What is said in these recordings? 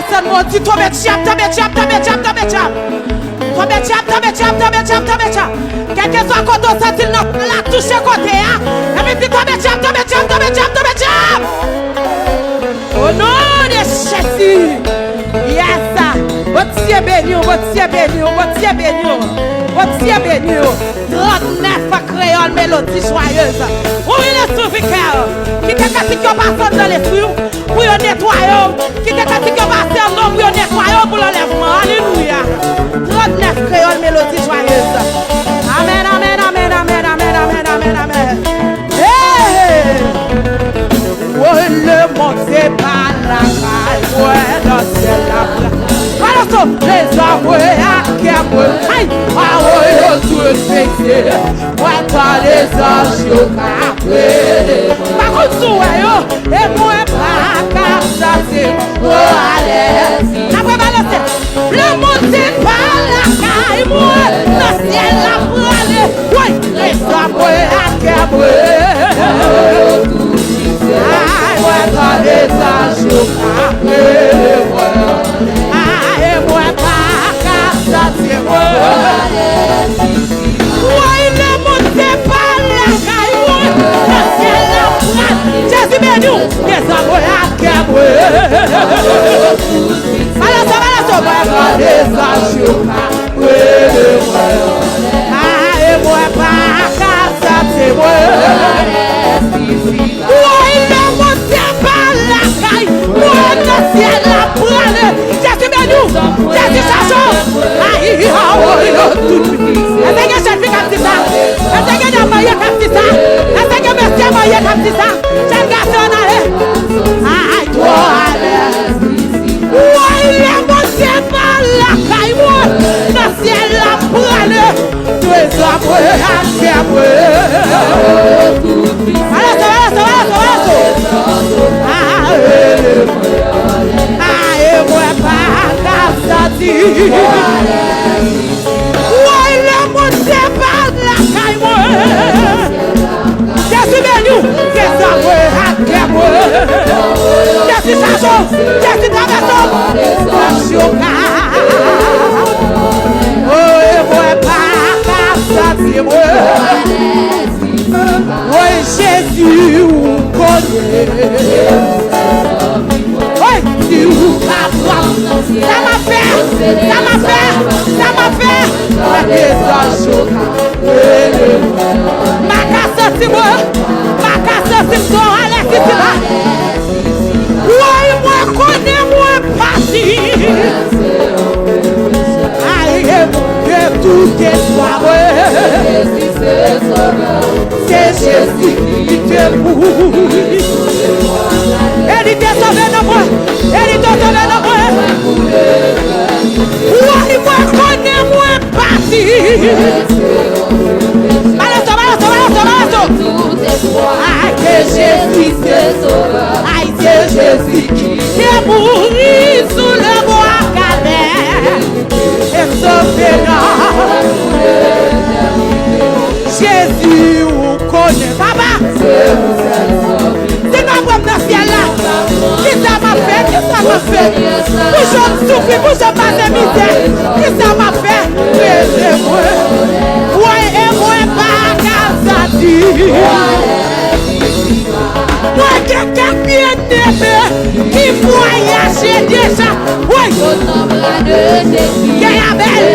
personne maudite, tombe chap. Quel que soit quand on sent, il n'a pas la touche côté. Et puis tombe chap. Au nom de Jésus. Yes. Votre ciel béni. 39 créole mélodie joyeuse. Oui, les souffricœur. Qui te casse qui passe dans l'esprit pour le nettoyer. Qui te casse qui passe dans l'homme pour le nettoyer pour l'enlèvement. Alléluia. 39 créole mélodie joyeuse. Amen. Hey! Oh, le monde c'est pas la caille. Ouais, dans ciel la les hommes à Kemwe, aïe, ah ouais, tout fixé, moi pas les anges au café. Par contre, et moi pas qu'à chasser, oh allez, après balancer, le monde c'est pas la caille, moi, le ciel la prale, ouais, les hommes à Kemwe, aïe, moi pas les anges au café, le monde c'est pas la caille, le ciel la prale. Jésus béni, les amours à Kemwe. Balance, les anges et moi pas qu'à c'est moi. Le monde c'est pas la caille, le ciel la prale. Jésus béni, Jésus chachon. Aïe, tout. Est-ce que je fais comme ça? Est-ce que je maille comme ça? Est-ce que monsieur maille comme ça? J'ai gâté en allée. Aïe, toi, allez. Ouais, le monde c'est pas la caille, moi. Le ciel la prale. Tous les hommes à Kemwe. Allez. Aïe, moi pas qu'à sortir. Jésus béni, Jésus à Kemwe. Jésus chachon, Jésus traversant. Oh, et moi pas qu'à sortir. Oui, Jésus, vous connaissez. Oui, si vous apprenez. Ça m'a fait. Les anges. Ma casse si moi, allez si tu vas. Oui, moi connais moi parti. Aïe, que tout est soiré. C'est Jésus qui te bouille. Elle est sauvée de moi. Oui, moi connais moi parti. Aïe, c'est Jésus aïe, c'est Jésus qui est mouru sous le bois calais et sauvé là. Jésus, vous connaissez, papa. C'est pas comme dans le ciel là. Qui ça m'a fait? Pour je souffre, pour je passe misère. Qui ça m'a fait? Aidez-moi. Ouais, et moi pas qu'à sortir. Moi, quelqu'un qui est aimé, qui voyage déjà. Oui. Qui est Abel,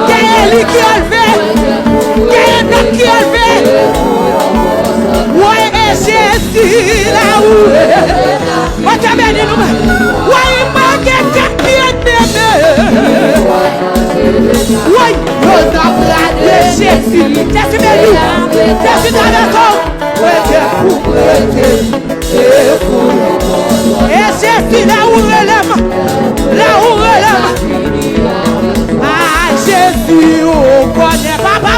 qui est Élie qui est élevé, qui est Enoch qui est élevé. Oui, et Jésus là où est. Oui, quelqu'un qui est aimé. Oui, l'honorable de Jésus. Jésus béni, Jésus dans le corps. Et Jésus là où relève. Ah, Jésus, on connaît. Papa.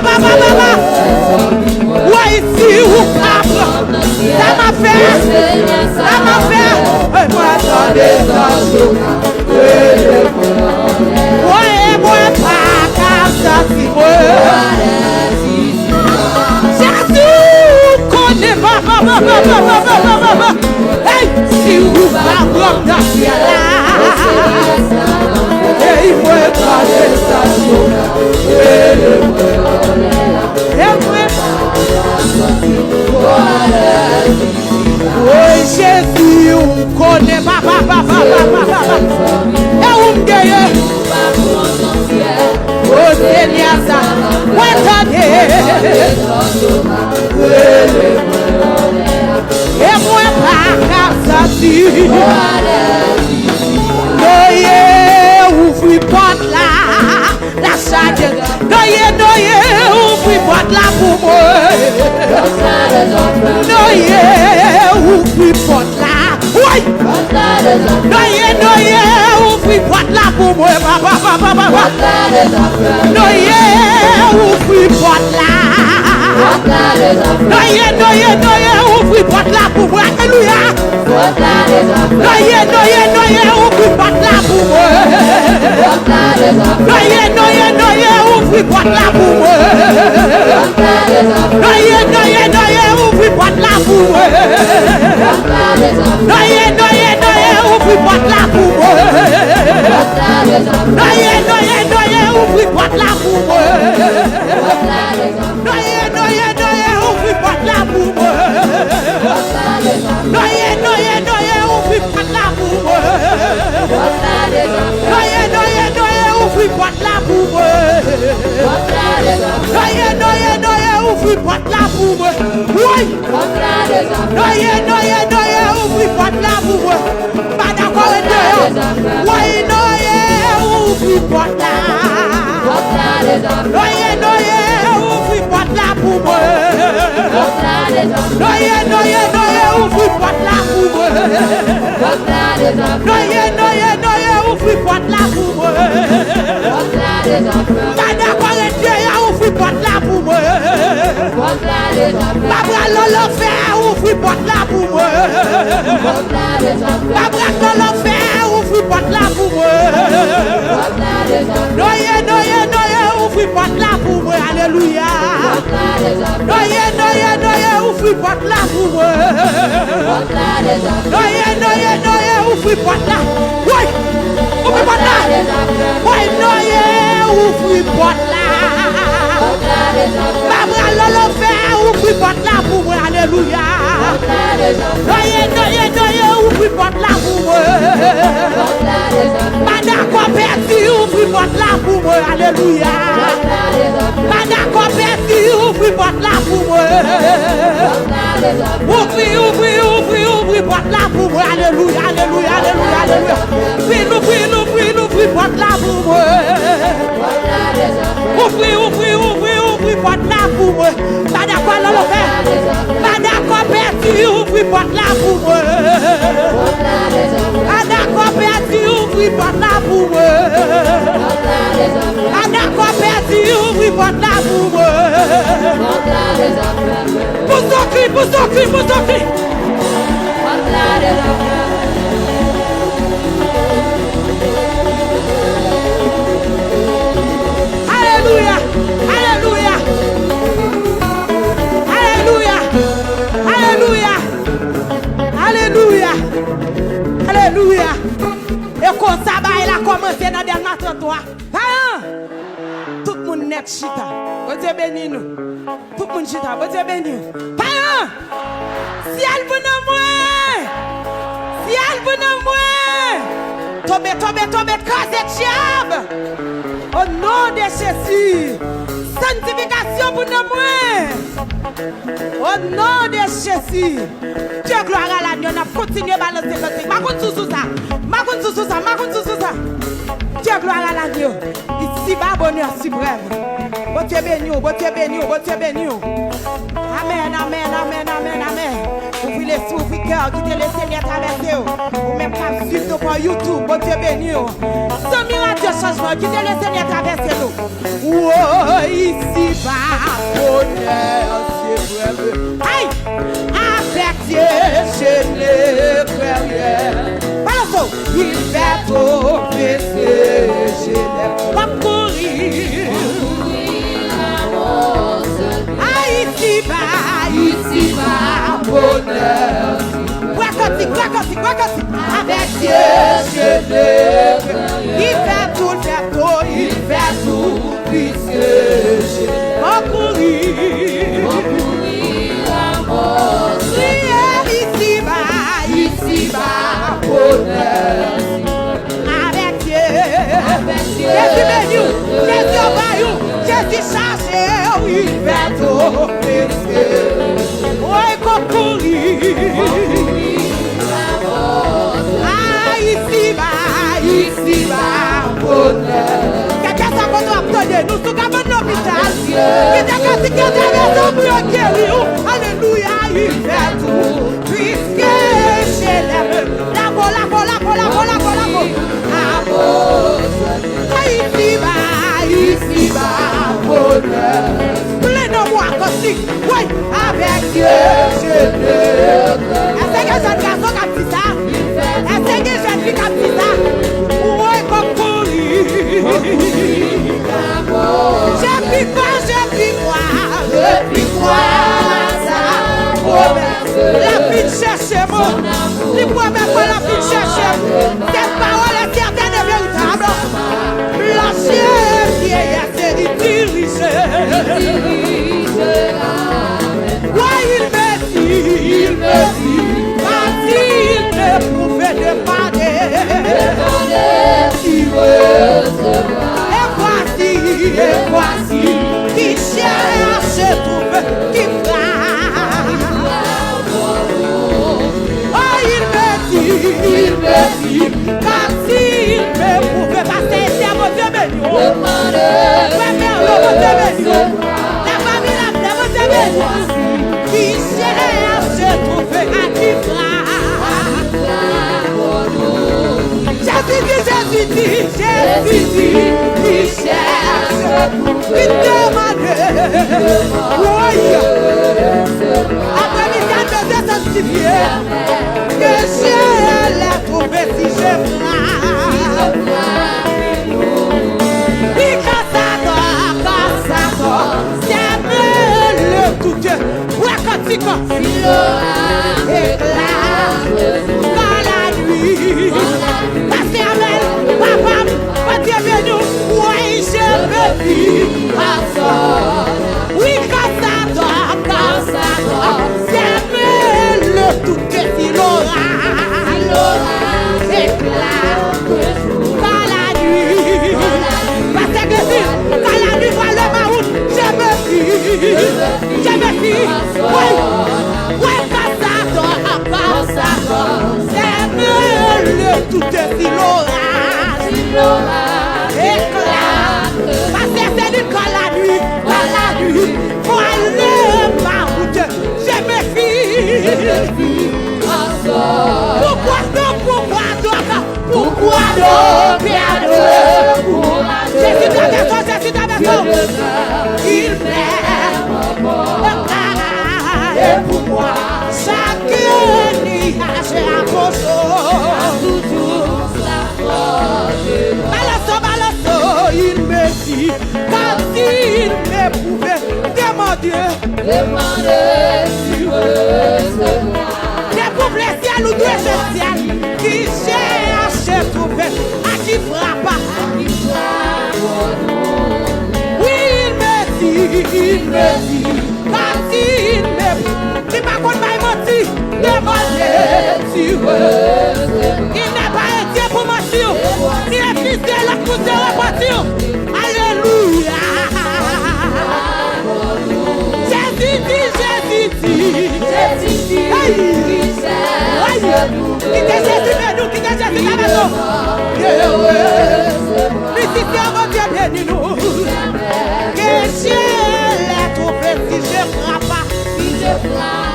Ouais, ici, où papa. Ça m'a fait. Et moi, dans les anges. Ouais, moi, pas qu'à sortir. Hey, si vous va dans ciel là. Et il faut écraser station. Oh Jésus, on connaît papa. Et on me gagne. Oh Seigneur, ça. Et moi pas sortir. Ouvre porte là, la charge. Noyé, ouvre porte là pour moi. Noyé, ouvre porte là. Oui. Noyé, ouvre porte là pour moi. Papa. Noyé, ouvre porte là. Noyé, ouvre porte là pour moi. Alléluia. Noyé, ouvre porte là pour moi. Noyé, ouvre porte là pour moi. Noyé, ouvre porte là pour moi. Noyé, ouvre porte là pour moi. Noyé, ouvre porte là pour moi. Noyé, ouvre porte là pour moi. Noyé, ouvre porte là pour moi. Noyé, ouvre porte là pour moi. Noyé, ouvre porte là pour moi. Oui. Noyé, ouvre porte là pour moi. Pas d'accord avec toi. Oui, noyé, ouvre porte là. Noyé, ouvre porte là pour moi. Noyé, ouvre porte là pour moi. Noyé, ouvre porte là pour moi. Pas d'accord avec Dieu, ouvre porte là pour moi. Papa l'enfer, ouvre porte là pour moi. Papa l'enfer, ouvre porte là pour moi. Noyé, ouvre porte là pour moi. Alléluia. Noyé, ouvre porte là pour moi. Noyé, ouvre porte là. Oui, ouvre porte là. Oui, noyé, ouvre porte là. Papa l'enfer, ouvre porte là pour moi. Alléluia. Noyé, ouvre porte là pour moi. Pas d'accord perdu, ouvre porte là pour moi. Alléluia. Pas d'accord perdu, ouvre porte là pour moi. Ouvre porte là pour moi. Alléluia. Ouvre porte là pour moi. Ouvre porte là pour moi. Pas d'accord l'enfer. Pas d'accord perdu, ouvre porte là pour moi. Pas d'accord perdu, ouvre porte là pour moi. Pas d'accord perdu, ouvre porte là pour moi. Pousse ton cri. Alléluia. Et quand ça va, il a commencé dans le matin, toi. Tout le monde net chita. Bon Dieu béni nous. Tout le monde chita. Bon Dieu béni nous. Parents, si elle vous n'a moins. Si elle vous n'a moins. Tombez, casse diable. Au nom de Jésus. Sanctification pour nous. Au nom de Jésus. Dieu gloire à l'agneau. On a continué à balancer le truc. Ma sous ça. Dieu gloire à l'agneau. Ici bas bonheur suprême. Bon Dieu béni. Amen. Ouvrez les sous, ouvrez le cœur, quittez le Seigneur traverser. Ou même pas suivre par YouTube. Bon Dieu béni. Sans miracle de changement, quittez le Seigneur traverser nous. Oh, ici bas bonheur suprême. Aïe! Avec Dieu, je ne peux rien. Balance, il fait professer, je ne peux pas courir. Ici bas, bonheur. Avec Dieu, je ne Alléluia, il fait tout. Puisque chez les la ici-bas, bonheur. Plein de moi, caustique. Oui, avec Dieu, je ne. Est-ce que jeune garçon qui a dit ça? Est-ce que jeune fille qui a dit ça? Oui, comme courir. Je puis voir ça. La vie cherche moi. Les promesses pour la vie cherche. Cette parole est certaine et véritable. L'ancien vieillard il dirige. Oui, il me dit, quand il me pouvait demander, tu veux se voir. Et voici, qui cherche, trouve, qui frappe. Oh, il me dit, quand il me pouvait passer, c'est mon Dieu béni. La famille, mon Dieu béni. Qui cherche, trouve, qui frappe. Jésus dit, qui cherche, qui demande. Oui. Après les 4 de sanctifié, que je l'ai trouvé si je frappe. Et quand ça dort, c'est le tout Dieu. Ouais, quand tu éclate dans la nuit. Pasteur Abel, papa, Dieu béni, oui, je me dis à ça. Oui, quand ça dort, c'est le tout Dieu si l'orage éclate dans la nuit. Pasteur Grésil, quand la nuit voit le marout, je me dis, oui, quand ça dort, c'est le tout si l'orage éclate. Parce que c'est lui quand la nuit, moi le marout, je me fie. Pourquoi donc, Pierre, Jésus ta maison, il m'aime, et pour moi, chaque nuage à Balanço, il me dit, quand il me pouvait demander si tu veux se voir. Pour ciel ou Dieu ciel, qui cherche à trouver, à qui frappe. Oui, il me dit, quand il me dit, pas qu'on m'a menti, demander si tu veux. Il n'est pas un Dieu pour mentir, ni un fils de la cour de repentir. Alléluia. Jésus dit, qui te Jésus de nous, qui te Jésus de la maison. Mais si c'est mon Dieu béni nous, que je l'ai trouvé si je frappe.